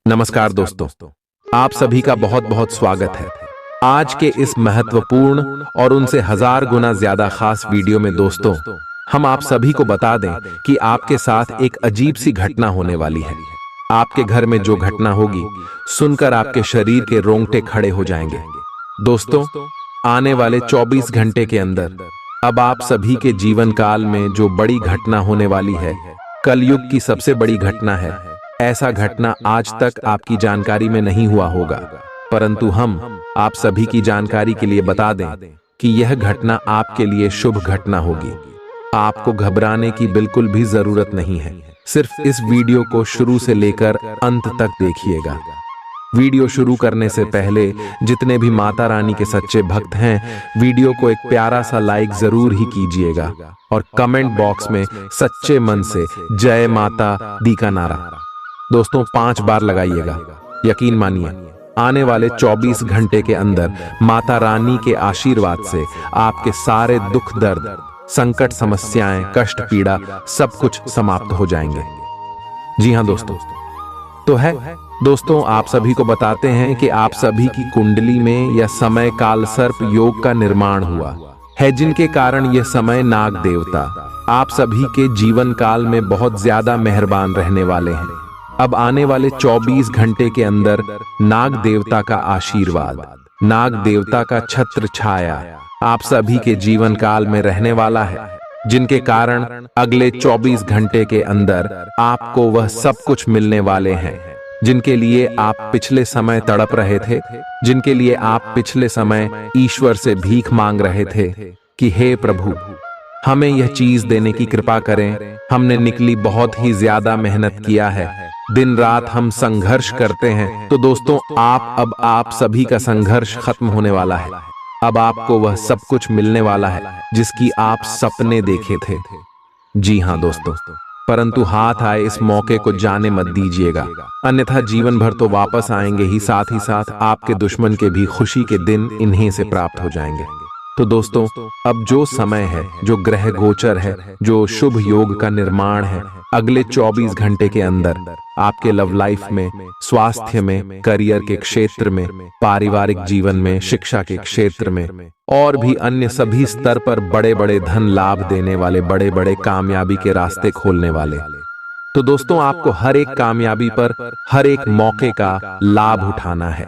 नमस्कार दोस्तों, आप सभी का बहुत बहुत स्वागत है। आज के इस महत्वपूर्ण और उनसे हजार गुना ज्यादा खास वीडियो में दोस्तों, हम आप सभी को बता दें कि आपके साथ एक अजीब सी घटना होने वाली है। आपके घर में जो घटना होगी, सुनकर आपके शरीर के रोंगटे खड़े हो जाएंगे। दोस्तों, आने वाले 24 घंटे के अंदर अब आप सभी के जीवन काल में जो बड़ी घटना होने वाली है, कलयुग की सबसे बड़ी घटना है। ऐसा घटना आज तक आपकी जानकारी में नहीं हुआ होगा, परंतु हम आप सभी की जानकारी के लिए बता दें कि यह घटना आपके लिए शुभ घटना होगी। आपको घबराने की बिल्कुल भी जरूरत नहीं है। सिर्फ इस वीडियो को शुरू से लेकर अंत तक देखिएगा। वीडियो शुरू करने से पहले जितने भी माता रानी के सच्चे भक्त हैं, वीडियो को एक प्यारा सा लाइक जरूर ही कीजिएगा और कमेंट बॉक्स में सच्चे मन से जय माता दी का नारा दोस्तों 5 बार लगाइएगा। यकीन मानिए, आने वाले 24 घंटे के अंदर माता रानी के आशीर्वाद से आपके सारे दुख दर्द, संकट, समस्याएं, कष्ट, पीड़ा सब कुछ समाप्त हो जाएंगे। जी हां दोस्तों, तो है दोस्तों, आप सभी को बताते हैं कि आप सभी की कुंडली में यह समय काल सर्प योग का निर्माण हुआ है, जिनके कारण यह समय नाग देवता आप सभी के जीवन काल में बहुत ज्यादा मेहरबान रहने वाले हैं। अब आने वाले 24 घंटे के अंदर नाग देवता का आशीर्वाद, नाग देवता का छत्र छाया आप सभी के जीवन काल में रहने वाला है, जिनके कारण अगले 24 घंटे के अंदर आपको वह सब कुछ मिलने वाले हैं जिनके लिए आप पिछले समय तड़प रहे थे, जिनके लिए आप पिछले समय ईश्वर से भीख मांग रहे थे कि हे प्रभु, हमें यह चीज देने की कृपा करें। हमने निकली बहुत ही ज्यादा मेहनत किया है, दिन रात हम संघर्ष करते हैं। तो दोस्तों, आप सभी का संघर्ष खत्म होने वाला है। अब आपको वह सब कुछ मिलने वाला है जिसकी आप सपने देखे थे। जी हां दोस्तों, परंतु हाथ आए इस मौके को जाने मत दीजिएगा, अन्यथा जीवन भर तो वापस आएंगे ही, साथ आपके दुश्मन के भी खुशी के दिन इन्हीं से प्राप्त हो जाएंगे। तो दोस्तों, अब जो समय है, जो ग्रह गोचर है, जो शुभ योग का निर्माण है, अगले 24 घंटे के अंदर आपके लव लाइफ में, स्वास्थ्य में, करियर के क्षेत्र में, पारिवारिक जीवन में, शिक्षा के क्षेत्र में और भी अन्य सभी स्तर पर बड़े बड़े धन लाभ देने वाले, बड़े बड़े कामयाबी के रास्ते खोलने वाले। तो दोस्तों, आपको हर एक कामयाबी पर, हर एक मौके का लाभ उठाना है।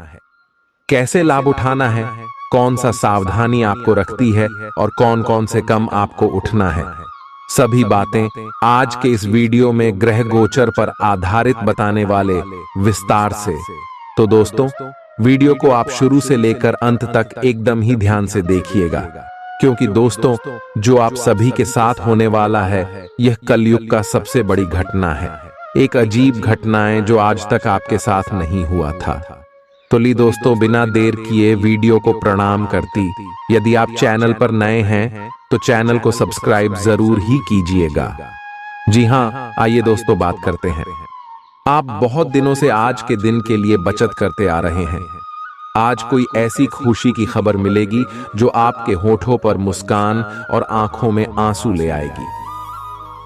कैसे लाभ उठाना है, कौन सा सावधानी आपको रखती है और कौन कौन से कम आपको उठना है, सभी बातें आज के इस वीडियो में ग्रह गोचर पर आधारित बताने वाले विस्तार से। तो दोस्तों, वीडियो को आप शुरू से लेकर अंत तक एकदम ही ध्यान से देखिएगा, क्योंकि दोस्तों, जो आप सभी के साथ होने वाला है, यह कलयुग का सबसे बड़ी घटना है। एक अजीब घटनाएं जो आज तक आपके साथ नहीं हुआ था। तो ली दोस्तों, बिना देर किए वीडियो को प्रणाम करती, यदि आप चैनल पर नए हैं तो चैनल को सब्सक्राइब जरूर ही कीजिएगा। जी हां, आइए दोस्तों बात करते हैं। आप बहुत दिनों से आज के दिन के लिए बचत करते आ रहे हैं। आज कोई ऐसी खुशी की खबर मिलेगी जो आपके होठों पर मुस्कान और आंखों में आंसू ले आएगी।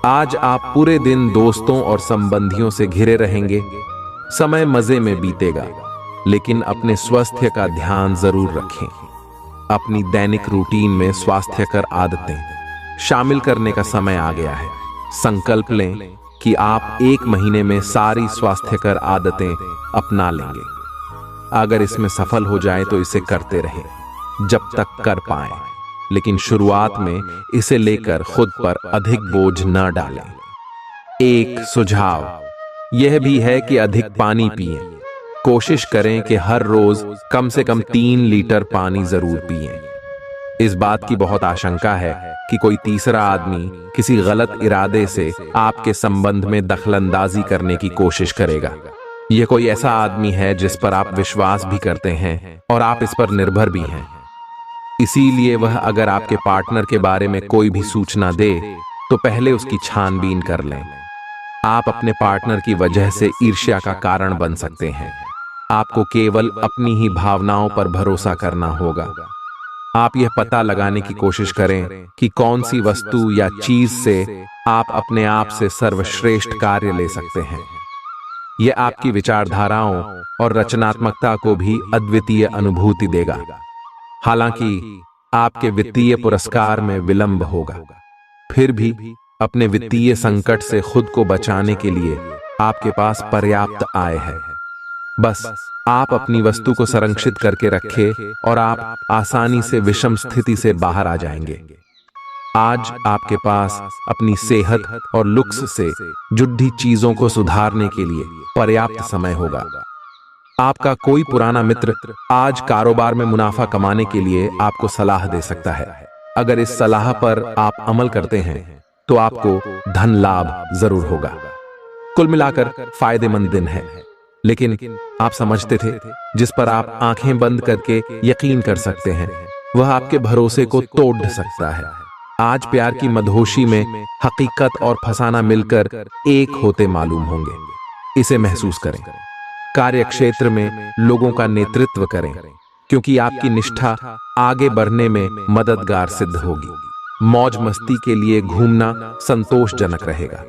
आज आप पूरे दिन दोस्तों और संबंधियों से घिरे रहेंगे। समय मजे में बीतेगा, लेकिन अपने स्वास्थ्य का ध्यान जरूर रखें। अपनी दैनिक रूटीन में स्वास्थ्यकर आदतें शामिल करने का समय आ गया है। संकल्प लें कि आप 1 महीने में सारी स्वास्थ्यकर आदतें अपना लेंगे। अगर इसमें सफल हो जाए तो इसे करते रहें जब तक कर पाएं, लेकिन शुरुआत में इसे लेकर खुद पर अधिक बोझ न डालें। एक सुझाव यह भी है कि अधिक पानी पिएं। कोशिश करें कि हर रोज कम से कम 3 लीटर पानी जरूर पिएं। इस बात की बहुत आशंका है कि कोई तीसरा आदमी किसी गलत इरादे से आपके संबंध में दखलंदाजी करने की कोशिश करेगा। यह कोई ऐसा आदमी है जिस पर आप विश्वास भी करते हैं और आप इस पर निर्भर भी हैं। इसीलिए वह अगर आपके पार्टनर के बारे में कोई भी सूचना दे तो पहले उसकी छानबीन कर लें। आप अपने पार्टनर की वजह से ईर्ष्या का कारण बन सकते हैं। आपको केवल अपनी ही भावनाओं पर भरोसा करना होगा। आप यह पता लगाने की कोशिश करें कि कौन सी वस्तु या चीज से आप अपने आप से सर्वश्रेष्ठ कार्य ले सकते हैं। यह आपकी विचारधाराओं और रचनात्मकता को भी अद्वितीय अनुभूति देगा। हालांकि आपके वित्तीय पुरस्कार में विलंब होगा, फिर भी अपने वित्तीय संकट से खुद को बचाने के लिए आपके पास पर्याप्त आय है। बस आप अपनी वस्तु को संरक्षित करके रखें और आप आसानी से विषम स्थिति से बाहर आ जाएंगे। आज आपके पास अपनी सेहत और लुक्स से जुड़ी चीजों को सुधारने के लिए पर्याप्त समय होगा। आपका कोई पुराना मित्र आज कारोबार में मुनाफा कमाने के लिए आपको सलाह दे सकता है। अगर इस सलाह पर आप अमल करते हैं तो आपको धन लाभ जरूर होगा। कुल मिलाकर फायदेमंद दिन है, लेकिन आप समझते थे जिस पर आप आंखें बंद करके यकीन कर सकते हैं वह आपके भरोसे को तोड़ सकता है। आज प्यार की मदहोशी में हकीकत और फसाना मिलकर एक होते मालूम होंगे। इसे महसूस करें। कार्य क्षेत्र में लोगों का नेतृत्व करें, क्योंकि आपकी निष्ठा आगे बढ़ने में मददगार सिद्ध होगी। मौज मस्ती के लिए घूमना संतोषजनक रहेगा।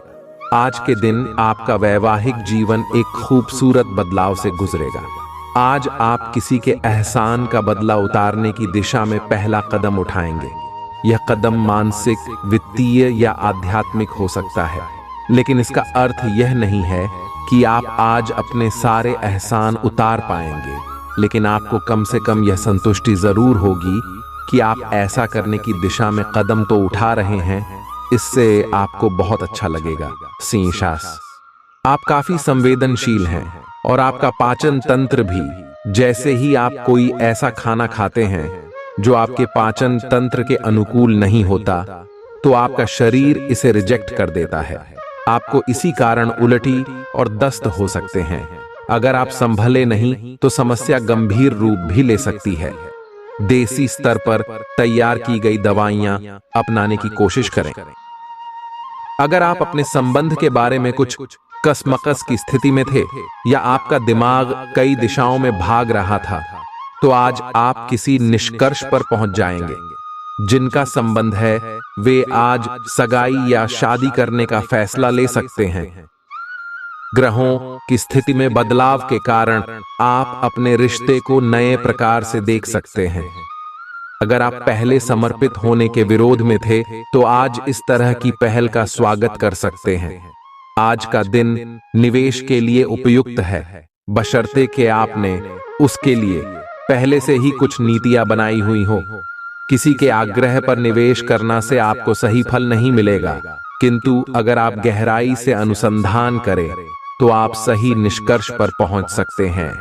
आज के दिन आपका वैवाहिक जीवन एक खूबसूरत बदलाव से गुजरेगा। आज आप किसी के एहसान का बदला उतारने की दिशा में पहला कदम उठाएंगे। यह कदम मानसिक, वित्तीय या आध्यात्मिक हो सकता है, लेकिन इसका अर्थ यह नहीं है कि आप आज अपने सारे एहसान उतार पाएंगे, लेकिन आपको कम से कम यह संतुष्टि जरूर होगी कि आप ऐसा करने की दिशा में कदम तो उठा रहे हैं। इससे आपको बहुत अच्छा लगेगा। सिंह, आप काफी संवेदनशील हैं और आपका पाचन तंत्र भी। जैसे ही आप कोई ऐसा खाना खाते हैं जो आपके पाचन तंत्र के अनुकूल नहीं होता, तो आपका शरीर इसे रिजेक्ट कर देता है। आपको इसी कारण उल्टी और दस्त हो सकते हैं। अगर आप संभले नहीं तो समस्या गंभीर रूप भी ले सकती है। देसी स्तर पर तैयार की गई दवाइयां अपनाने की कोशिश करें। अगर आप अपने संबंध के बारे में कुछ कसमकस की स्थिति में थे या आपका दिमाग कई दिशाओं में भाग रहा था, तो आज आप किसी निष्कर्ष पर पहुंच जाएंगे। जिनका संबंध है वे आज सगाई या शादी करने का फैसला ले सकते हैं। ग्रहों की स्थिति में बदलाव के कारण आप अपने रिश्ते को नए प्रकार से देख सकते हैं। अगर आप पहले समर्पित होने के विरोध में थे तो आज इस तरह की पहल का स्वागत कर सकते हैं। आज का दिन निवेश के लिए उपयुक्त है, बशर्ते कि आपने उसके लिए पहले से ही कुछ नीतियां बनाई हुई हो। किसी के आग्रह पर निवेश करना से आपको सही फल नहीं मिलेगा, किंतु अगर आप गहराई से अनुसंधान करें तो आप सही निष्कर्ष पर पहुंच सकते हैं।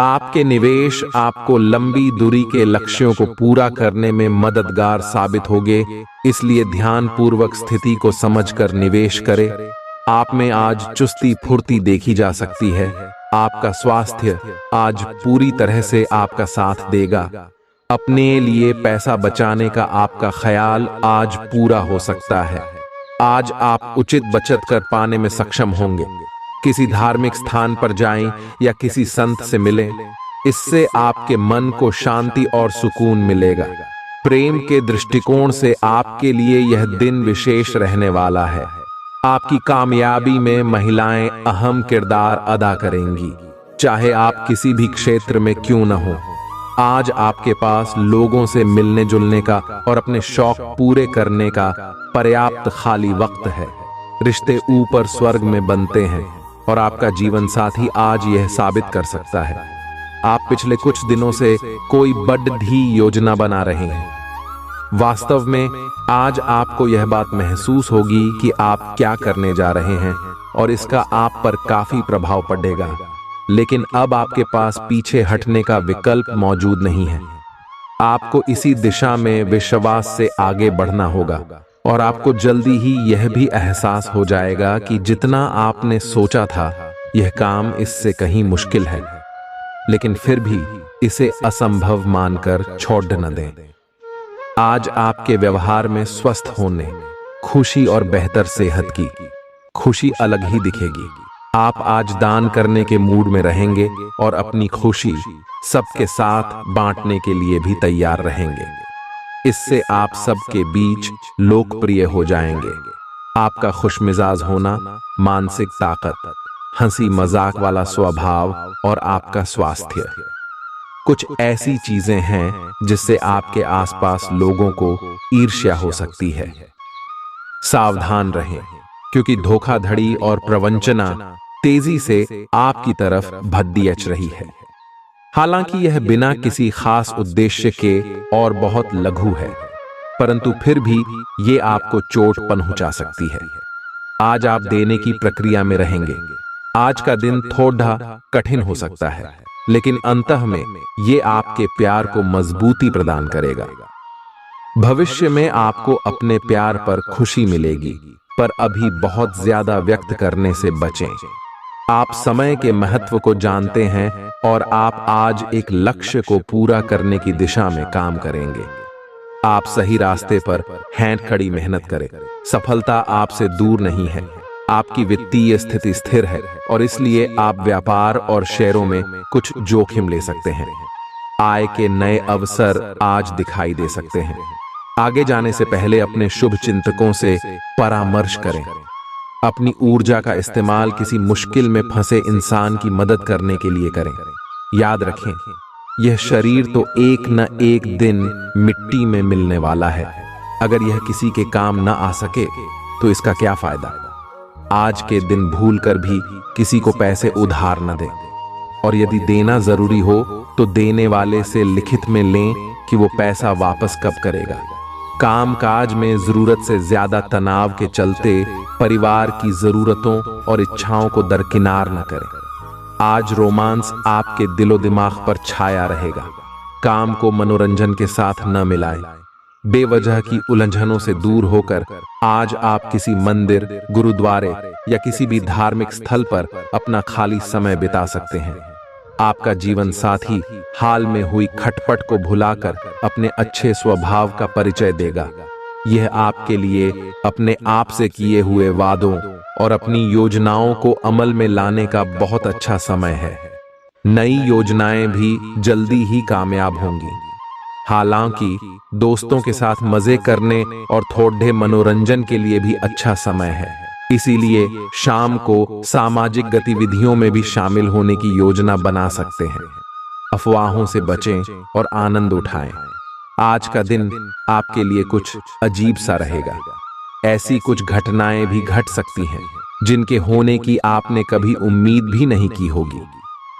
आपके निवेश आपको लंबी दूरी के लक्ष्यों को पूरा करने में मददगार साबित होंगे, इसलिए ध्यानपूर्वक स्थिति को समझकर निवेश करें। आप में आज चुस्ती फुर्ती देखी जा सकती है। आपका स्वास्थ्य आज पूरी तरह से आपका साथ देगा। अपने लिए पैसा बचाने का आपका ख्याल आज पूरा हो सकता है। आज आप उचित बचत कर पाने में सक्षम होंगे। किसी धार्मिक स्थान पर जाएं या किसी संत से मिलें, इससे आपके मन को शांति और सुकून मिलेगा। प्रेम के दृष्टिकोण से आपके लिए यह दिन विशेष रहने वाला है। आपकी कामयाबी में महिलाएं अहम किरदार अदा करेंगी, चाहे आप किसी भी क्षेत्र में क्यों न हो। आज आपके पास लोगों से मिलने जुलने का और अपने शौक पूरे करने का पर्याप्त खाली वक्त है। रिश्ते ऊपर स्वर्ग में बनते हैं और आपका जीवन साथी आज यह साबित कर सकता है। आप पिछले कुछ दिनों से कोई बड़ी योजना बना रहे हैं। वास्तव में आज आपको यह बात महसूस होगी कि आप क्या करने जा रहे हैं और इसका आप पर काफी प्रभाव पड़ेगा, लेकिन अब आपके पास पीछे हटने का विकल्प मौजूद नहीं है। आपको इसी दिशा में विश्वास से आगे बढ़ना होगा और आपको जल्दी ही यह भी एहसास हो जाएगा कि जितना आपने सोचा था यह काम इससे कहीं मुश्किल है, लेकिन फिर भी इसे असंभव मानकर छोड़ न दें। आज आपके व्यवहार में स्वस्थ होने, खुशी और बेहतर सेहत की खुशी अलग ही दिखेगी। आप आज दान करने के मूड में रहेंगे और अपनी खुशी सबके साथ बांटने के लिए भी तैयार रहेंगे। इससे आप सबके बीच लोकप्रिय हो जाएंगे। आपका खुशमिजाज होना मानसिक ताकत, हंसी मजाक वाला स्वभाव और आपका स्वास्थ्य। कुछ ऐसी चीजें हैं जिससे आपके आसपास लोगों को ईर्ष्या हो सकती है। सावधान रहें, क्योंकि धोखाधड़ी और प्रवंचना तेजी से आपकी तरफ भद्दी अच रही है। हालांकि यह बिना किसी खास उद्देश्य के और बहुत लघु है, परंतु फिर भी ये आपको चोट पहुंचा सकती है। आज आप देने की प्रक्रिया में रहेंगे। आज का दिन थोड़ा कठिन हो सकता है, लेकिन अंतः में ये आपके प्यार को मजबूती प्रदान करेगा। भविष्य में आपको अपने प्यार पर खुशी मिलेगी, पर अभी बहुत ज्यादा व्यक्त करने से बचें। आप समय के महत्व को जानते हैं और आप आज एक लक्ष्य को पूरा करने की दिशा में काम करेंगे। आप सही रास्ते पर हैं, खड़ी मेहनत करें। सफलता आपसे दूर नहीं है। आपकी वित्तीय स्थिति स्थिर है और इसलिए आप व्यापार और शेयरों में कुछ जोखिम ले सकते हैं। आय के नए अवसर आज दिखाई दे सकते हैं। आगे जाने से पहले अपने शुभ चिंतकों से परामर्श करें। अपनी ऊर्जा का इस्तेमाल किसी मुश्किल में फंसे इंसान की मदद करने के लिए करें। याद रखें, यह शरीर तो एक न एक दिन मिट्टी में मिलने वाला है। अगर यह किसी के काम न आ सके तो इसका क्या फायदा। आज के दिन भूलकर भी किसी को पैसे उधार न दें, और यदि देना जरूरी हो तो देने वाले से लिखित में लें कि वो पैसा वापस कब करेगा। कामकाज में जरूरत से ज्यादा तनाव के चलते परिवार की जरूरतों और इच्छाओं को दरकिनार न करें। आज रोमांस आपके दिलो दिमाग पर छाया रहेगा। काम को मनोरंजन के साथ न मिलाएं। बेवजह की उलझनों से दूर होकर आज आप किसी मंदिर, गुरुद्वारे या किसी भी धार्मिक स्थल पर अपना खाली समय बिता सकते हैं। आपका जीवन साथी हाल में हुई खटपट को भुलाकर अपने अच्छे स्वभाव का परिचय देगा। यह आपके लिए अपने आप से किए हुए वादों और अपनी योजनाओं को अमल में लाने का बहुत अच्छा समय है। नई योजनाएं भी जल्दी ही कामयाब होंगी। हालांकि दोस्तों के साथ मजे करने और थोड़े मनोरंजन के लिए भी अच्छा समय है। इसीलिए शाम को सामाजिक गतिविधियों में भी शामिल होने की योजना बना सकते हैं। अफवाहों से बचें और आनंद उठाएं। आज का दिन आपके लिए कुछ अजीब सा रहेगा। ऐसी कुछ घटनाएं भी घट सकती हैं जिनके होने की आपने कभी उम्मीद भी नहीं की होगी।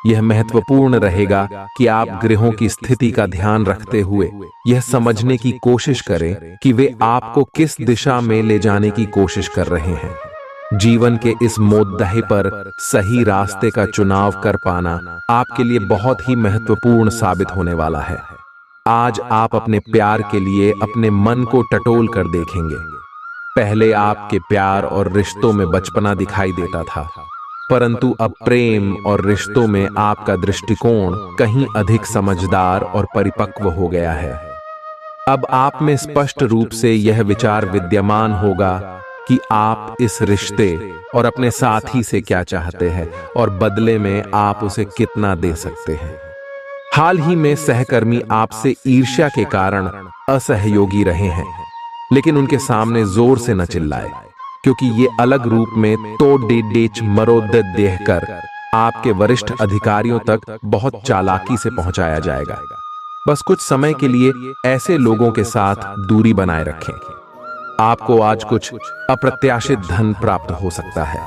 यह महत्वपूर्ण रहेगा कि आप ग्रहों की स्थिति का ध्यान रखते हुए यह समझने की कोशिश करें कि वे आपको किस दिशा में ले जाने की कोशिश कर रहे हैं। जीवन के इस मोद्दे पर सही रास्ते का चुनाव कर पाना आपके लिए बहुत ही महत्वपूर्ण साबित होने वाला है। आज आप अपने प्यार के लिए अपने मन को टटोल कर देखेंगे। पहले आपके प्यार और रिश्तों में बचपना दिखाई देता था, परंतु अब प्रेम और रिश्तों में आपका दृष्टिकोण कहीं अधिक समझदार और परिपक्व हो गया है। अब आप में स्पष्ट रूप से यह विचार विद्यमान होगा कि आप इस रिश्ते और अपने साथी से क्या चाहते हैं और बदले में आप उसे कितना दे सकते हैं। हाल ही में सहकर्मी आपसे ईर्ष्या के कारण असहयोगी रहे हैं, लेकिन उनके सामने जोर से न चिल्लाए, क्योंकि ये अलग रूप में तो डेच मरोद देकर आपके वरिष्ठ अधिकारियों तक बहुत चालाकी से पहुंचाया जाएगा। बस कुछ समय के लिए ऐसे लोगों के साथ दूरी बनाए रखें। आपको आज कुछ अप्रत्याशित धन प्राप्त हो सकता है।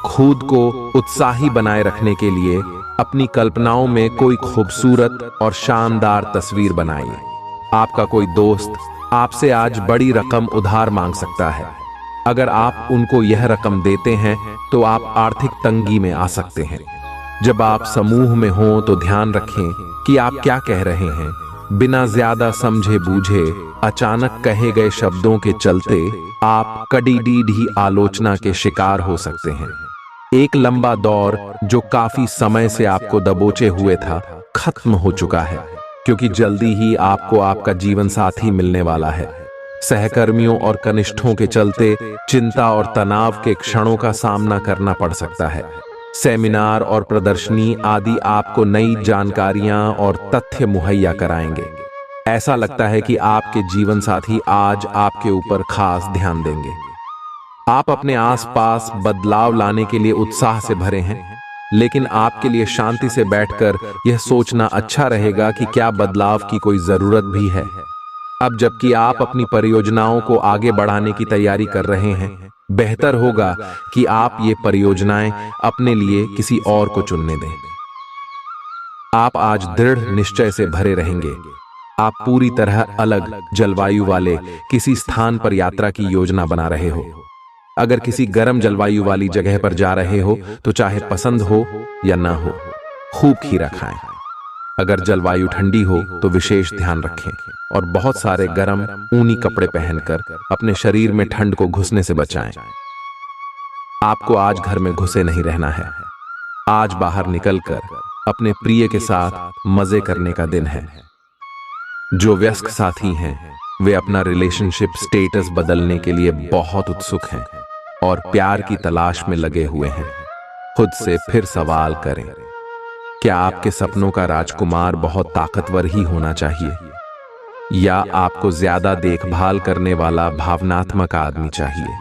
खुद को उत्साही बनाए रखने के लिए अपनी कल्पनाओं में कोई खूबसूरत और शानदार तस्वीर बनाइए। आपका कोई दोस्त आपसे आज बड़ी रकम उधार मांग सकता है। अगर आप उनको यह रकम देते हैं तो आप आर्थिक तंगी में आ सकते हैं। जब आप समूह में हों तो ध्यान रखें कि आप क्या कह रहे हैं। बिना ज्यादा समझे बूझे अचानक कहे गए शब्दों के चलते आप कड़ी आलोचना के शिकार हो सकते हैं। एक लंबा दौर जो काफी समय से आपको दबोचे हुए था, खत्म हो चुका है, क्योंकि जल्दी ही आपको आपका जीवन साथी मिलने वाला है। सहकर्मियों और कनिष्ठों के चलते चिंता और तनाव के क्षणों का सामना करना पड़ सकता है। सेमिनार और प्रदर्शनी आदि आपको नई जानकारियां और तथ्य मुहैया कराएंगे। ऐसा लगता है कि आपके जीवन साथी आज आपके ऊपर खास ध्यान देंगे। आप अपने आसपास बदलाव लाने के लिए उत्साह से भरे हैं, लेकिन आपके लिए शांति से बैठकर यह सोचना अच्छा रहेगा कि क्या बदलाव की कोई जरूरत भी है। अब जबकि आप अपनी परियोजनाओं को आगे बढ़ाने की तैयारी कर रहे हैं, बेहतर होगा कि आप ये परियोजनाएं अपने लिए किसी और को चुनने दें। आप आज दृढ़ निश्चय से भरे रहेंगे। आप पूरी तरह अलग जलवायु वाले किसी स्थान पर यात्रा की योजना बना रहे हो। अगर किसी गर्म जलवायु वाली जगह पर जा रहे हो तो चाहे पसंद हो या ना हो, खूब खीरा खाएं। अगर जलवायु ठंडी हो तो विशेष ध्यान रखें और बहुत सारे गर्म ऊनी कपड़े पहनकर अपने शरीर में ठंड को घुसने से बचाएं। आपको आज घर में घुसे नहीं रहना है। आज बाहर निकलकर अपने प्रिय के साथ मजे करने का दिन है। जो वयस्क साथी हैं, वे अपना रिलेशनशिप स्टेटस बदलने के लिए बहुत उत्सुक हैं और प्यार की तलाश में लगे हुए हैं। खुद से फिर सवाल करें, क्या आपके सपनों का राजकुमार बहुत ताकतवर ही होना चाहिए या आपको ज्यादा देखभाल करने वाला भावनात्मक आदमी चाहिए?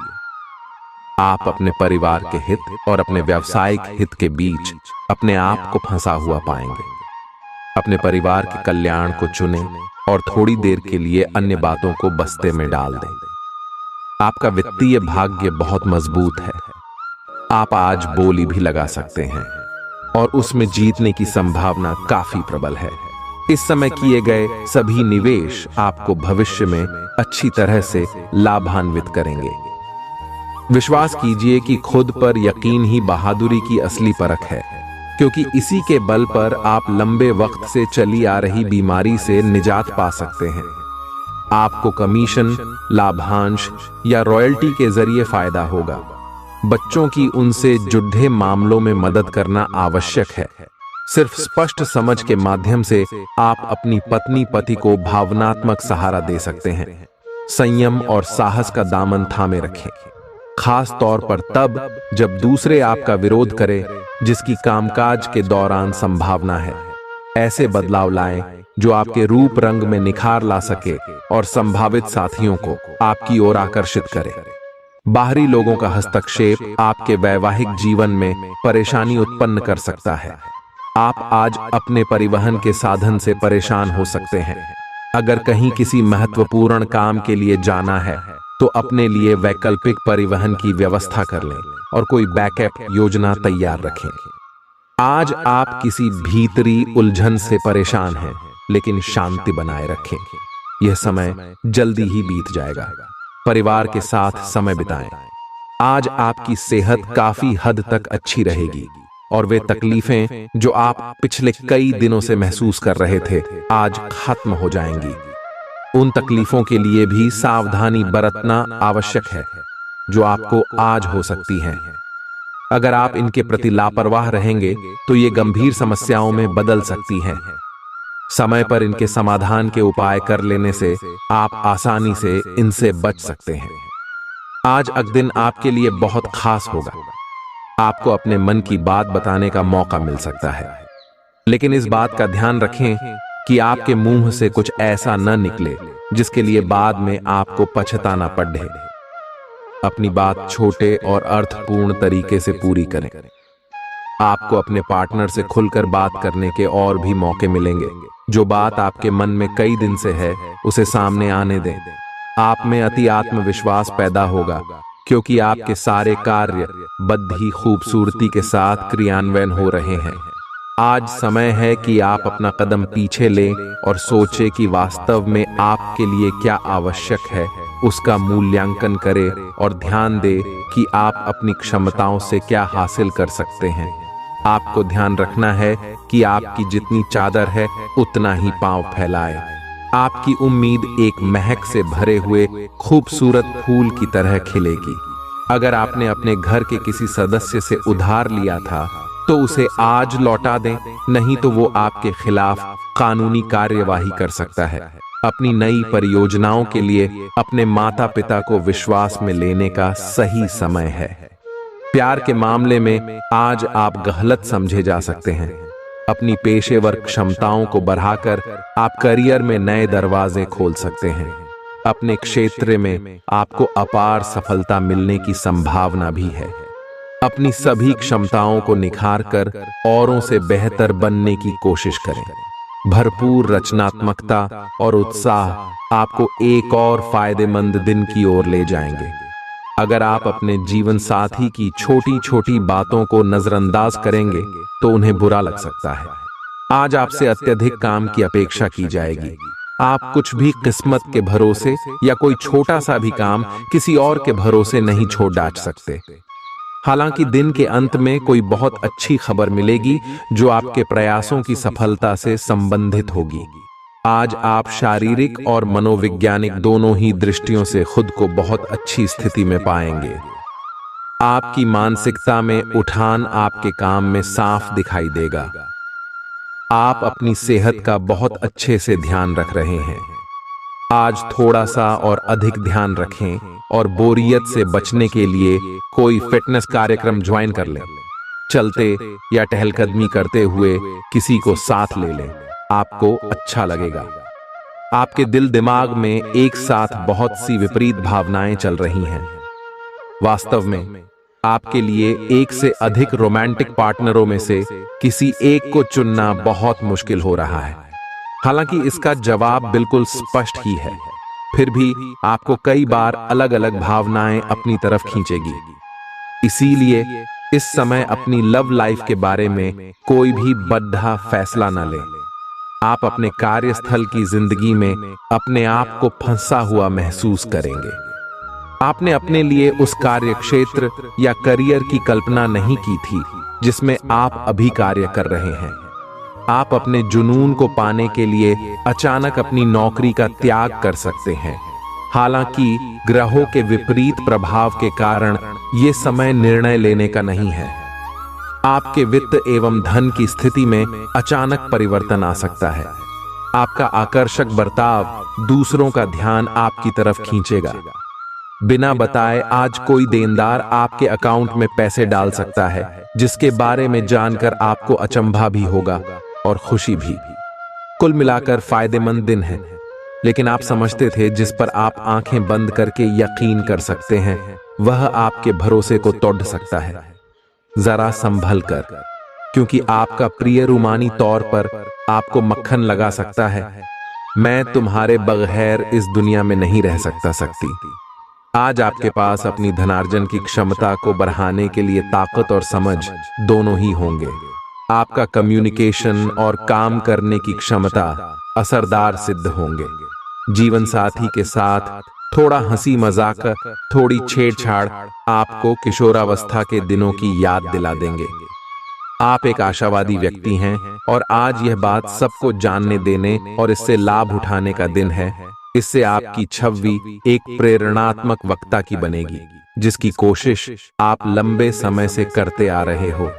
आप अपने परिवार के हित और अपने व्यावसायिक हित के बीच अपने आप को फंसा हुआ पाएंगे। अपने परिवार के कल्याण को चुनें और थोड़ी देर के लिए अन्य बातों को बस्ते में डाल दें। आपका वित्तीय भाग्य बहुत मजबूत है। आप आज बोली भी लगा सकते हैं और उसमें जीतने की संभावना काफी प्रबल है। इस समय किए गए सभी निवेश आपको भविष्य में अच्छी तरह से लाभान्वित करेंगे। विश्वास कीजिए कि खुद पर यकीन ही बहादुरी की असली परख है, क्योंकि इसी के बल पर आप लंबे वक्त से चली आ रही बीमारी से निजात पा सकते हैं। आपको कमीशन, लाभांश या रॉयल्टी के जरिए फायदा होगा। बच्चों की उनसे जुड़े मामलों में मदद करना आवश्यक है। सिर्फ स्पष्ट समझ के माध्यम से आप अपनी पत्नी पति को भावनात्मक सहारा दे सकते हैं। संयम और साहस का दामन थामे रखें, खास तौर पर तब जब दूसरे आपका विरोध करें, जिसकी कामकाज के दौरान संभावना है। ऐसे बदलाव लाएं जो आपके रूप रंग में निखार ला सके और संभावित साथियों को आपकी ओर आकर्षित करे। बाहरी लोगों का हस्तक्षेप आपके वैवाहिक जीवन में परेशानी उत्पन्न कर सकता है। आप आज अपने परिवहन के साधन से परेशान हो सकते हैं। अगर कहीं किसी महत्वपूर्ण काम के लिए जाना है तो अपने लिए वैकल्पिक परिवहन की व्यवस्था कर लें और कोई बैकअप योजना तैयार रखें। आज आप किसी भीतरी उलझन से परेशान हैं, लेकिन शांति बनाए रखें। यह समय जल्दी ही बीत जाएगा। परिवार के साथ समय बिताएं। आज आपकी सेहत काफी हद तक अच्छी रहेगी और वे तकलीफें जो आप पिछले कई दिनों से महसूस कर रहे थे, आज खत्म हो जाएंगी। उन तकलीफों के लिए भी सावधानी बरतना आवश्यक है जो आपको आज हो सकती हैं। अगर आप इनके प्रति लापरवाह रहेंगे तो ये गंभीर समस्याओं में बदल सकती हैं। समय पर इनके समाधान के उपाय कर लेने से आप आसानी से इनसे बच सकते हैं। आज का दिन आपके लिए बहुत खास होगा। आपको अपने मन की बात बताने का मौका मिल सकता है, लेकिन इस बात का ध्यान रखें कि आपके मुंह से कुछ ऐसा न निकले जिसके लिए बाद में आपको पछताना पड़े। अपनी बात छोटे और अर्थपूर्ण तरीके से पूरी करें। आपको अपने पार्टनर से खुलकर बात करने के और भी मौके मिलेंगे। जो बात आपके मन में कई दिन से है, उसे सामने आने दें। आप में अति आत्मविश्वास पैदा होगा, क्योंकि आपके सारे कार्य बड़ी खूबसूरती के साथ क्रियान्वयन हो रहे हैं। आज समय है कि आप अपना कदम पीछे लें और सोचें कि वास्तव में आपके लिए क्या आवश्यक है, उसका मूल्यांकन करें और ध्यान दें कि आप अपनी क्षमताओं से क्या हासिल कर सकते हैं। आपको ध्यान रखना है कि आपकी जितनी चादर है उतना ही पांव फैलाए। आपकी उम्मीद एक महक से भरे हुए खूबसूरत फूल की तरह खिलेगी। अगर आपने अपने घर के किसी सदस्य से उधार लिया था तो उसे आज लौटा दें, नहीं तो वो आपके खिलाफ कानूनी कार्यवाही कर सकता है। अपनी नई परियोजनाओं के लिए अपने माता पिता को विश्वास में लेने का सही समय है। प्यार के मामले में आज आप गलत समझे जा सकते हैं। अपनी पेशेवर क्षमताओं को बढ़ाकर आप करियर में नए दरवाजे खोल सकते हैं। अपने क्षेत्र में आपको अपार सफलता मिलने की संभावना भी है। अपनी सभी क्षमताओं को निखार कर औरों से बेहतर बनने की कोशिश करें। भरपूर रचनात्मकता और उत्साह आपको एक और फायदेमंद दिन की ओर ले जाएंगे। अगर आप अपने जीवन साथी की छोटी छोटी बातों को नजरअंदाज करेंगे तो उन्हें बुरा लग सकता है। आज आपसे अत्यधिक काम की अपेक्षा की जाएगी। आप कुछ भी किस्मत के भरोसे या कोई छोटा सा भी काम किसी और के भरोसे नहीं छोड़ डाल सकते। हालांकि दिन के अंत में कोई बहुत अच्छी खबर मिलेगी जो आपके प्रयासों की सफलता से संबंधित होगी। आज आप शारीरिक और मनोवैज्ञानिक दोनों ही दृष्टियों से खुद को बहुत अच्छी स्थिति में पाएंगे। आपकी मानसिकता में उठान आपके काम में साफ दिखाई देगा। आप अपनी सेहत का बहुत अच्छे से ध्यान रख रहे हैं। आज थोड़ा सा और अधिक ध्यान रखें और बोरियत से बचने के लिए कोई फिटनेस कार्यक्रम ज्वाइन कर लें। चलते या टहलकदमी करते हुए किसी को साथ ले लें, आपको अच्छा लगेगा। आपके दिल दिमाग में एक साथ बहुत सी विपरीत भावनाएं चल रही हैं। वास्तव में आपके लिए एक से अधिक रोमांटिक पार्टनरों में से किसी एक को चुनना बहुत मुश्किल हो रहा है। हालांकि इसका जवाब बिल्कुल स्पष्ट ही है, फिर भी आपको कई बार अलग अलग भावनाएं अपनी तरफ खींचेगी। इसीलिए इस समय अपनी लव लाइफ के बारे में कोई भी बद्धा फैसला न लें। आप अपने कार्यस्थल की जिंदगी में अपने आप को फंसा हुआ महसूस करेंगे। आपने अपने लिए उस कार्य क्षेत्र या करियर की कल्पना नहीं की थी जिसमें आप अभी कार्य कर रहे हैं। आप अपने जुनून को पाने के लिए अचानक अपनी नौकरी का त्याग कर सकते हैं। हालांकि ग्रहों के विपरीत प्रभाव के कारण यह समय निर्णय लेने का नहीं है। आपके वित्त एवं धन की स्थिति में अचानक परिवर्तन आ सकता है। आपका आकर्षक बर्ताव दूसरों का ध्यान आपकी तरफ खींचेगा। बिना बताए आज कोई देनदार आपके अकाउंट में पैसे डाल सकता है, जिसके बारे में जानकर आपको अचंभा भी होगा और खुशी भी। कुल मिलाकर फायदेमंद दिन है, लेकिन आप समझते थे जिस पर आप आंखें बंद करके यकीन कर सकते हैं वह आपके भरोसे को तोड़ सकता है। जरा संभल कर, क्योंकि आपका प्रिय रूमानी तौर पर आपको मक्खन लगा सकता है। मैं तुम्हारे बगैर इस दुनिया में नहीं रह सकती। आज आपके पास अपनी धनार्जन की क्षमता को बढ़ाने के लिए ताकत और समझ दोनों ही होंगे। आपका कम्युनिकेशन और काम करने की क्षमता असरदार सिद्ध होंगे। जीवन साथी के साथ थोड़ा हंसी मजाक, थोड़ी छेड़छाड़ आपको किशोरावस्था के दिनों की याद दिला देंगे। आप एक आशावादी व्यक्ति हैं और आज यह बात सबको जानने देने और इससे लाभ उठाने का दिन है। इससे आपकी छवि एक प्रेरणात्मक वक्ता की बनेगी, जिसकी कोशिश आप लंबे समय से करते आ रहे हो।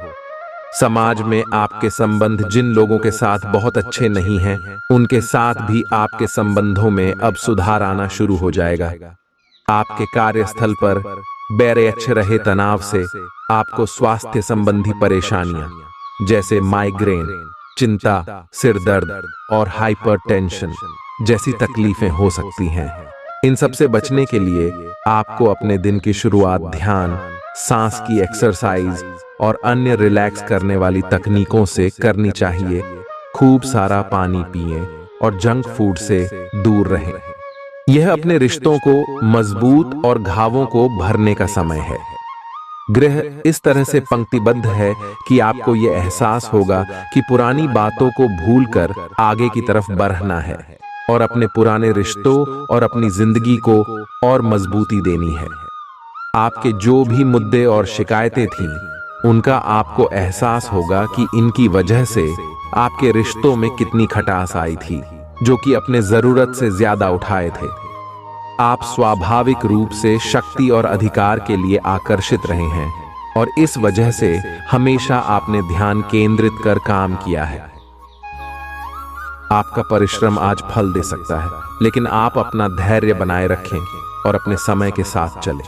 समाज में आपके संबंध जिन लोगों के साथ बहुत अच्छे नहीं हैं, उनके साथ भी आपके संबंधों में अब सुधार आना शुरू हो जाएगा। आपके कार्यस्थल पर बैरेच रहे तनाव से आपको स्वास्थ्य संबंधी परेशानियां जैसे माइग्रेन, चिंता, सिर दर्द और हाइपरटेंशन जैसी तकलीफें हो सकती हैं। इन सब से बचने के लिए आपको अपने दिन की शुरुआत ध्यान, सांस की एक्सरसाइज और अन्य रिलैक्स करने वाली तकनीकों से करनी चाहिए। खूब सारा पानी पिएं और जंक फूड से दूर रहें। यह अपने रिश्तों को मजबूत और घावों को भरने का समय है। ग्रह इस तरह से पंक्तिबद्ध है कि आपको यह एहसास होगा कि पुरानी बातों को भूलकर आगे की तरफ बढ़ना है और अपने पुराने रिश्तों और अपनी जिंदगी को और मजबूती देनी है। आपके जो भी मुद्दे और शिकायतें थीं, उनका आपको एहसास होगा कि इनकी वजह से आपके रिश्तों में कितनी खटास आई थी, जो कि अपने जरूरत से ज्यादा उठाए थे। आप स्वाभाविक रूप से शक्ति और अधिकार के लिए आकर्षित रहे हैं और इस वजह से हमेशा आपने ध्यान केंद्रित कर काम किया है। आपका परिश्रम आज फल दे सकता है, लेकिन आप अपना धैर्य बनाए रखें और अपने समय के साथ चलें।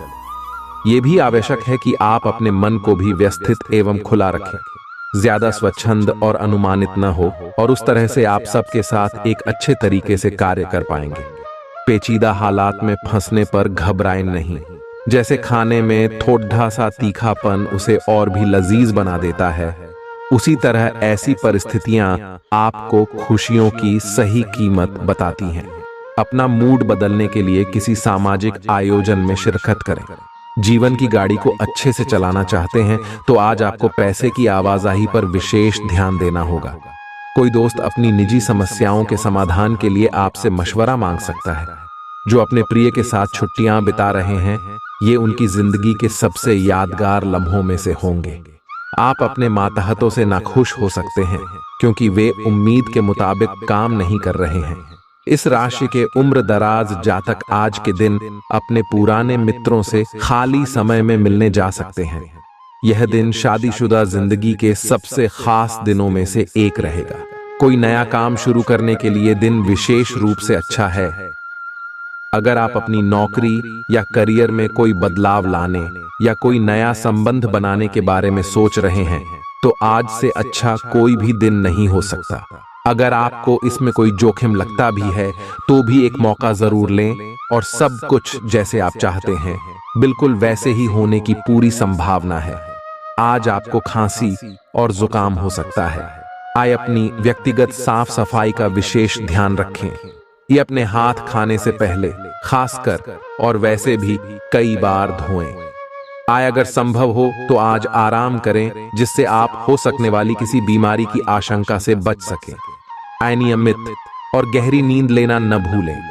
यह भी आवश्यक है कि आप अपने मन को भी व्यवस्थित एवं खुला रखें। ज्यादा स्वच्छंद और अनुमानित न हो और उस तरह से आप सबके साथ एक अच्छे तरीके से कार्य कर पाएंगे। पेचीदा हालात में फंसने पर घबराएं नहीं। जैसे खाने में थोड़ा सा तीखापन उसे और भी लजीज बना देता है, उसी तरह ऐसी परिस्थितियां आपको खुशियों की सही कीमत बताती हैं। अपना मूड बदलने के लिए किसी सामाजिक आयोजन में शिरकत करें। जीवन की गाड़ी को अच्छे से चलाना चाहते हैं तो आज आपको पैसे की आवाजाही पर विशेष ध्यान देना होगा। कोई दोस्त अपनी निजी समस्याओं के समाधान के लिए आपसे मशवरा मांग सकता है। जो अपने प्रिय के साथ छुट्टियां बिता रहे हैं, ये उनकी जिंदगी के सबसे यादगार लम्हों में से होंगे। आप अपने मातहतों से नाखुश हो सकते हैं क्योंकि वे उम्मीद के मुताबिक काम नहीं कर रहे हैं। इस राशि के उम्र दराज जातक आज के दिन अपने पुराने मित्रों से खाली समय में मिलने जा सकते हैं। यह दिन शादीशुदा जिंदगी के सबसे खास दिनों में से एक रहेगा। कोई नया काम शुरू करने के लिए दिन विशेष रूप से अच्छा है। अगर आप अपनी नौकरी या करियर में कोई बदलाव लाने या कोई नया संबंध बनाने के बारे में सोच रहे हैं तो आज से अच्छा कोई भी दिन नहीं हो सकता। अगर आपको इसमें कोई जोखिम लगता भी है तो भी एक मौका जरूर लें और सब कुछ जैसे आप चाहते हैं बिल्कुल वैसे ही होने की पूरी संभावना है। आज आपको खांसी और जुकाम हो सकता है। आइए अपनी व्यक्तिगत साफ सफाई का विशेष ध्यान रखें। ये अपने हाथ खाने से पहले खासकर और वैसे भी कई बार धोएं। आय अगर संभव हो तो आज आराम करें जिससे आप हो सकने वाली किसी बीमारी की आशंका से बच सकें। आय नियमित और गहरी नींद लेना न भूलें,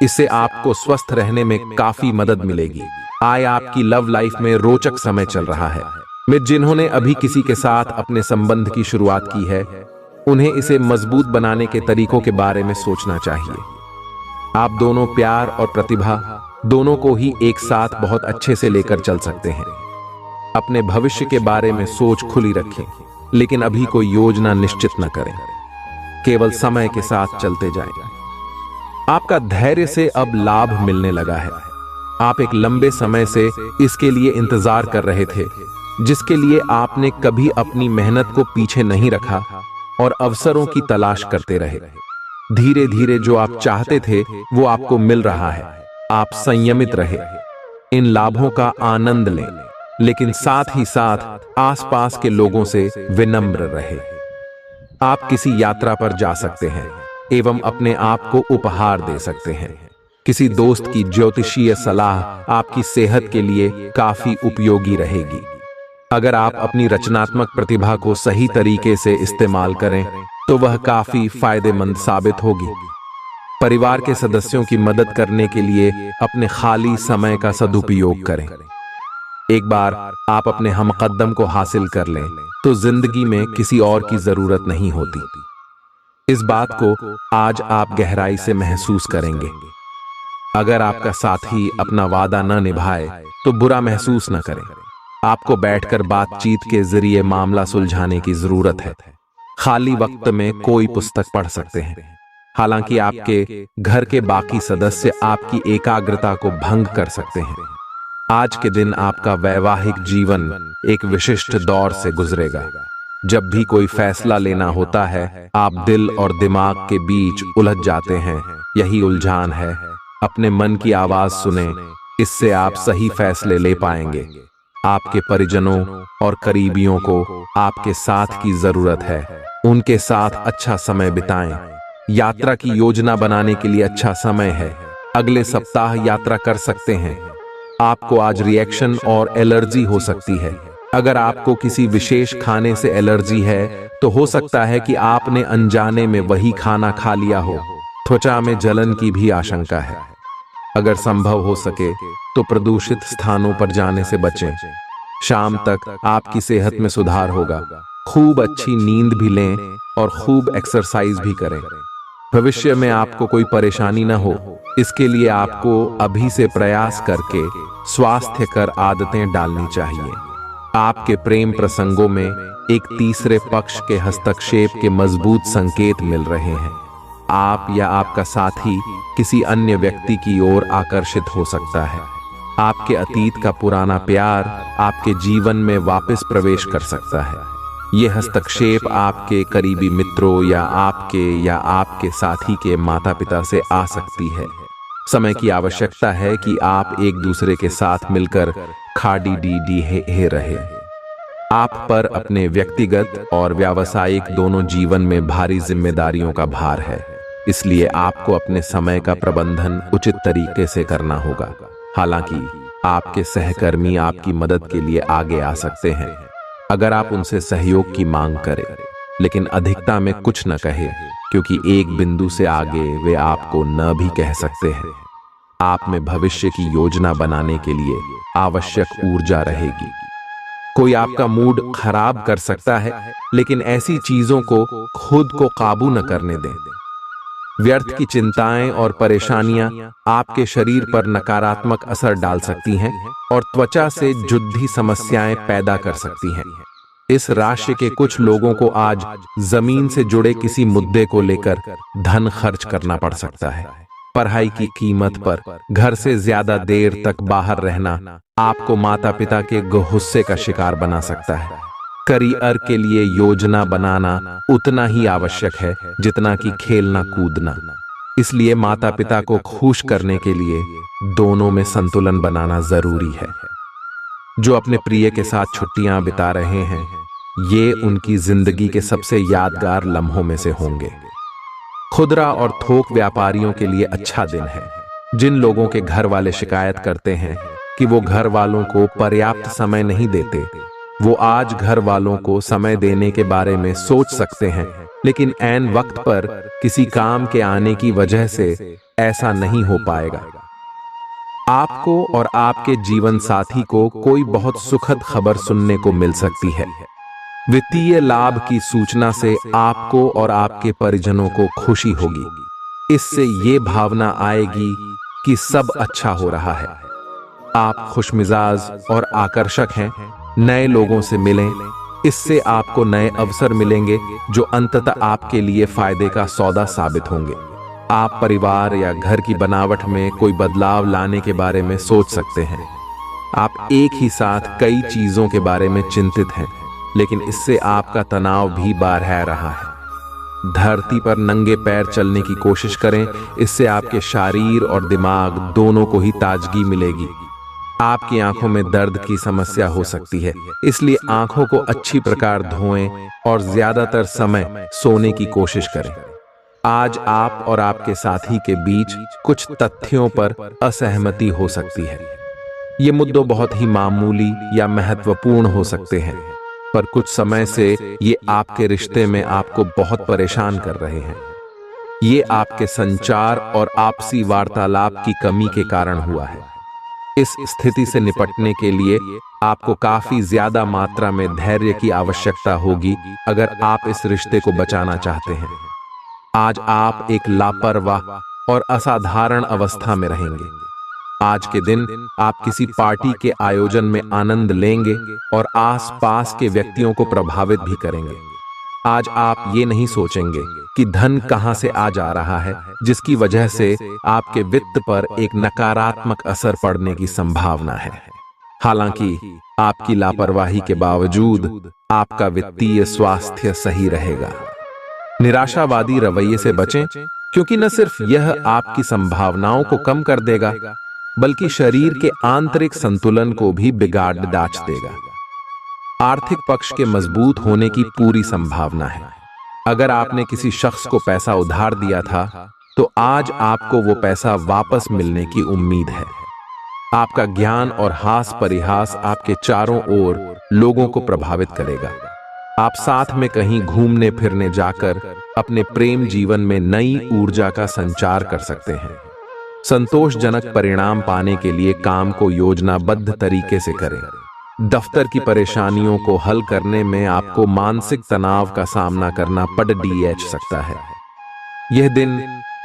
इससे आपको स्वस्थ रहने में काफी मदद मिलेगी। आय आपकी लव लाइफ में रोचक समय चल रहा है। मित्र जिन्होंने अभी किसी के साथ अपने संबंध की शुरुआत की है उन्हें इसे मजबूत बनाने के तरीकों के बारे में सोचना चाहिए। आप दोनों प्यार और प्रतिभा दोनों को ही एक साथ बहुत अच्छे से लेकर चल सकते हैं। अपने भविष्य के बारे में सोच खुली रखें, लेकिन अभी कोई योजना निश्चित न करें। केवल समय के साथ चलते जाएं। आपका धैर्य से अब लाभ मिलने लगा है। आप एक लंबे समय से इसके लिए इंतजार कर रहे थे, जिसके लिए आपने कभी अपनी मेहनत को पीछे नहीं रखा और अवसरों की तलाश करते रहे। धीरे धीरे जो आप चाहते थे वो आपको मिल रहा है। आप संयमित रहे, इन लाभों का आनंद लें, लेकिन साथ ही साथ आसपास के लोगों से विनम्र रहे। आप किसी यात्रा पर जा सकते हैं एवं अपने आप को उपहार दे सकते हैं। किसी दोस्त की ज्योतिषीय सलाह आपकी सेहत के लिए काफी उपयोगी रहेगी। अगर आप अपनी रचनात्मक प्रतिभा को सही तरीके से इस्तेमाल करें तो वह काफी फायदेमंद साबित होगी। परिवार के सदस्यों की मदद करने के लिए अपने खाली समय का सदुपयोग करें। एक बार आप अपने हमकदम को हासिल कर लें तो जिंदगी में किसी और की जरूरत नहीं होती। इस बात को आज आप गहराई से महसूस करेंगे। अगर आपका साथी अपना वादा न निभाए तो बुरा महसूस न करें। आपको बैठकर बातचीत के जरिए मामला सुलझाने की जरूरत है। खाली वक्त में कोई पुस्तक पढ़ सकते हैं। हालांकि आपके घर के बाकी सदस्य आपकी एकाग्रता को भंग कर सकते हैं। आज के दिन आपका वैवाहिक जीवन एक विशिष्ट दौर से गुजरेगा। जब भी कोई फैसला लेना होता है आप दिल और दिमाग के बीच उलझ जाते हैं। यही उलझान है। अपने मन की आवाज सुने, इससे आप सही फैसले ले पाएंगे। आपके परिजनों और करीबियों को आपके साथ की जरूरत है। उनके साथ अच्छा समय बिताएं। यात्रा की योजना बनाने के लिए अच्छा समय है। अगले सप्ताह यात्रा कर सकते हैं। आपको आज रिएक्शन और एलर्जी हो सकती है। अगर आपको किसी विशेष खाने से एलर्जी है तो हो सकता है कि आपने अनजाने में वही खाना खा लिया हो। त्वचा में जलन की भी आशंका है। अगर संभव हो सके तो प्रदूषित स्थानों पर जाने से बचें। शाम तक आपकी सेहत में सुधार होगा। खूब अच्छी नींद भी लें और खूब एक्सरसाइज भी करें। भविष्य में आपको कोई परेशानी न हो, इसके लिए आपको अभी से प्रयास करके स्वास्थ्यकर आदतें डालनी चाहिए। आपके प्रेम प्रसंगों में एक तीसरे पक्ष के हस्तक्षेप के मजबूत संकेत मिल रहे हैं। आप या आपका साथी किसी अन्य व्यक्ति की ओर आकर्षित हो सकता है। आपके अतीत का पुराना प्यार आपके जीवन में वापस प्रवेश कर सकता है। ये हस्तक्षेप आपके करीबी मित्रों या आपके साथी के माता पिता से आ सकती है। समय की आवश्यकता है कि आप एक दूसरे के साथ मिलकर खाड़ी डी डी हे रहे। आप पर अपने व्यक्तिगत और व्यावसायिक दोनों जीवन में भारी जिम्मेदारियों का भार है, इसलिए आपको अपने समय का प्रबंधन उचित तरीके से करना होगा। हालांकि आपके सहकर्मी आपकी मदद के लिए आगे आ सकते हैं अगर आप उनसे सहयोग की मांग करें, लेकिन अधिकता में कुछ न कहे, क्योंकि एक बिंदु से आगे वे आपको न भी कह सकते हैं। आप में भविष्य की योजना बनाने के लिए आवश्यक ऊर्जा रहेगी। कोई आपका मूड खराब कर सकता है, लेकिन ऐसी चीजों को खुद को काबू न करने दें। व्यर्थ की चिंताएं और परेशानियां आपके शरीर पर नकारात्मक असर डाल सकती हैं और त्वचा से जुद्धी समस्याएं पैदा कर सकती हैं। इस राशि के कुछ लोगों को आज जमीन से जुड़े किसी मुद्दे को लेकर धन खर्च करना पड़ सकता है। पढ़ाई की कीमत पर घर से ज्यादा देर तक बाहर रहना आपको माता पिता के गुस्से का शिकार बना सकता है। करियर के लिए योजना बनाना उतना ही आवश्यक है जितना कि खेलना कूदना। इसलिए माता पिता को खुश करने के लिए दोनों में संतुलन बनाना जरूरी है। जो अपने प्रिय के साथ छुट्टियां बिता रहे हैं, ये उनकी जिंदगी के सबसे यादगार लम्हों में से होंगे। खुदरा और थोक व्यापारियों के लिए अच्छा दिन है। जिन लोगों के घर वाले शिकायत करते हैं कि वो घर वालों को पर्याप्त समय नहीं देते, वो आज घर वालों को समय देने के बारे में सोच सकते हैं, लेकिन ऐन वक्त पर किसी काम के आने की वजह से ऐसा नहीं हो पाएगा। आपको और आपके जीवन साथी को कोई बहुत सुखद खबर सुनने को मिल सकती है। वित्तीय लाभ की सूचना से आपको और आपके परिजनों को खुशी होगी। इससे ये भावना आएगी कि सब अच्छा हो रहा है। आप खुशमिजाज और आकर्षक हैं। नए लोगों से मिलें, इससे आपको नए अवसर मिलेंगे जो अंततः आपके लिए फायदे का सौदा साबित होंगे। आप परिवार या घर की बनावट में कोई बदलाव लाने के बारे में सोच सकते हैं। आप एक ही साथ कई चीजों के बारे में चिंतित हैं, लेकिन इससे आपका तनाव भी बढ़ रहा है। धरती पर नंगे पैर चलने की कोशिश करें, इससे आपके शरीर और दिमाग दोनों को ही ताजगी मिलेगी। आपकी आंखों में दर्द की समस्या हो सकती है, इसलिए आंखों को अच्छी प्रकार धोएं और ज्यादातर समय सोने की कोशिश करें। आज आप और आपके साथी के बीच कुछ तथ्यों पर असहमति हो सकती है। ये मुद्दे बहुत ही मामूली या महत्वपूर्ण हो सकते हैं, पर कुछ समय से ये आपके रिश्ते में आपको बहुत परेशान कर रहे हैं। ये आपके संचार और आपसी वार्तालाप की कमी के कारण हुआ है। इस स्थिति से निपटने के लिए आपको काफी ज्यादा मात्रा में धैर्य की आवश्यकता होगी अगर आप इस रिश्ते को बचाना चाहते हैं। आज आप एक लापरवाह और असाधारण अवस्था में रहेंगे। आज के दिन आप किसी पार्टी के आयोजन में आनंद लेंगे और आसपास के व्यक्तियों को प्रभावित भी करेंगे। आज आप ये नहीं सोचेंगे कि धन कहां से आ जा रहा है, जिसकी वजह से आपके वित्त पर एक नकारात्मक असर पड़ने की संभावना है। हालांकि आपकी लापरवाही के बावजूद आपका वित्तीय स्वास्थ्य सही रहेगा। निराशावादी रवैये से बचें, क्योंकि न सिर्फ यह आपकी संभावनाओं को कम कर देगा, बल्कि शरीर के आंतरिक संतुलन को भी बिगाड़ डाच देगा। आर्थिक पक्ष के मजबूत होने की पूरी संभावना है। अगर आपने किसी शख्स को पैसा उधार दिया था, तो आज आपको वो पैसा वापस मिलने की उम्मीद है। आपका ज्ञान और हास परिहास आपके चारों ओर लोगों को प्रभावित करेगा। आप साथ में कहीं घूमने फिरने जाकर अपने प्रेम जीवन में नई ऊर्जा का संचार कर सकते हैं। संतोषजनक परिणाम पाने के लिए काम को योजनाबद्ध तरीके से करें। दफ्तर की परेशानियों को हल करने में आपको मानसिक तनाव का सामना करना पड़ सकता है। यह दिन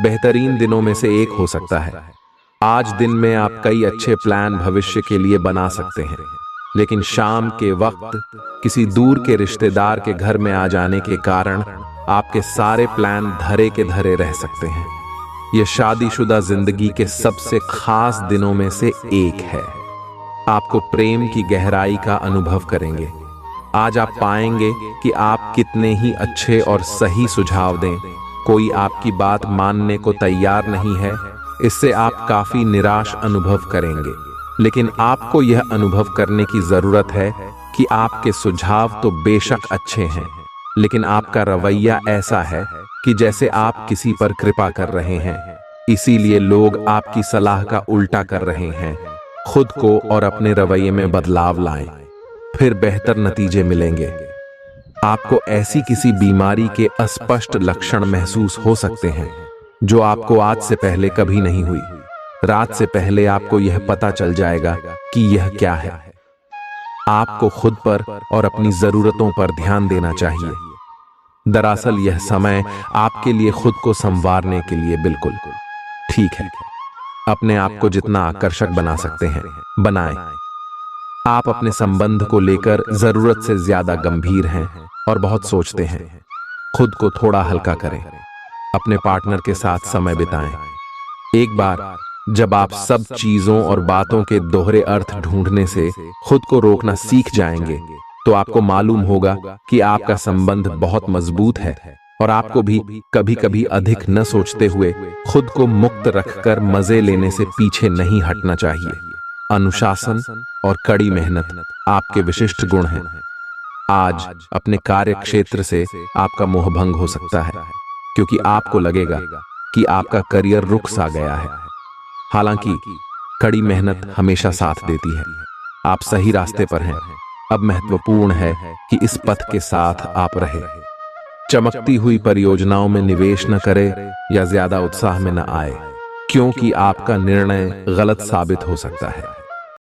बेहतरीन दिनों में से एक हो सकता है। आज दिन में आप कई अच्छे प्लान भविष्य के लिए बना सकते हैं, लेकिन शाम के वक्त किसी दूर के रिश्तेदार के घर में आ जाने के कारण आपके सारे प्लान धरे के धरे रह सकते हैं। यह शादीशुदा जिंदगी के सबसे खास दिनों में से एक है। आपको प्रेम की गहराई का अनुभव करेंगे। आज आप पाएंगे कि आप कितने ही अच्छे और सही सुझाव दें, कोई आपकी बात मानने को तैयार नहीं है। इससे आप काफी निराश अनुभव करेंगे। लेकिन आपको यह अनुभव करने की जरूरत है कि आपके सुझाव तो बेशक अच्छे हैं, लेकिन आपका रवैया ऐसा है कि जैसे आप किसी पर कृपा कर रहे हैं, इसीलिए लोग आपकी सलाह का उल्टा कर रहे हैं। खुद को और अपने रवैये में बदलाव लाएं, फिर बेहतर नतीजे मिलेंगे। आपको ऐसी किसी बीमारी के अस्पष्ट लक्षण महसूस हो सकते हैं जो आपको आज से पहले कभी नहीं हुई। रात से पहले आपको यह पता चल जाएगा कि यह क्या है। आपको खुद पर और अपनी जरूरतों पर ध्यान देना चाहिए। दरअसल यह समय आपके लिए खुद को संवारने के लिए बिल्कुल ठीक है। अपने आप को जितना आकर्षक बना सकते हैं बनाएं। आप अपने संबंध को लेकर जरूरत से ज्यादा गंभीर हैं और बहुत सोचते हैं। खुद को थोड़ा हल्का करें। अपने पार्टनर के साथ समय बिताएं। एक बार जब आप सब चीजों और बातों के दोहरे अर्थ ढूंढने से खुद को रोकना सीख जाएंगे, तो आपको मालूम होगा कि आपका संबंध बहुत मजबूत है और आपको भी कभी कभी अधिक न सोचते हुए खुद को मुक्त रखकर मजे लेने से पीछे नहीं हटना चाहिए। अनुशासन और कड़ी मेहनत आपके विशिष्ट गुण हैं। आज अपने कार्य क्षेत्र से आपका मोहभंग हो सकता है, क्योंकि आपको लगेगा कि आपका करियर रुक सा गया है। हालांकि कड़ी मेहनत हमेशा साथ देती है। आप सही रास्ते पर हैं। अब महत्वपूर्ण है कि इस पथ के साथ आप रहें। चमकती हुई परियोजनाओं में निवेश न करें या ज्यादा उत्साह में न आए, क्योंकि आपका निर्णय गलत साबित हो सकता है।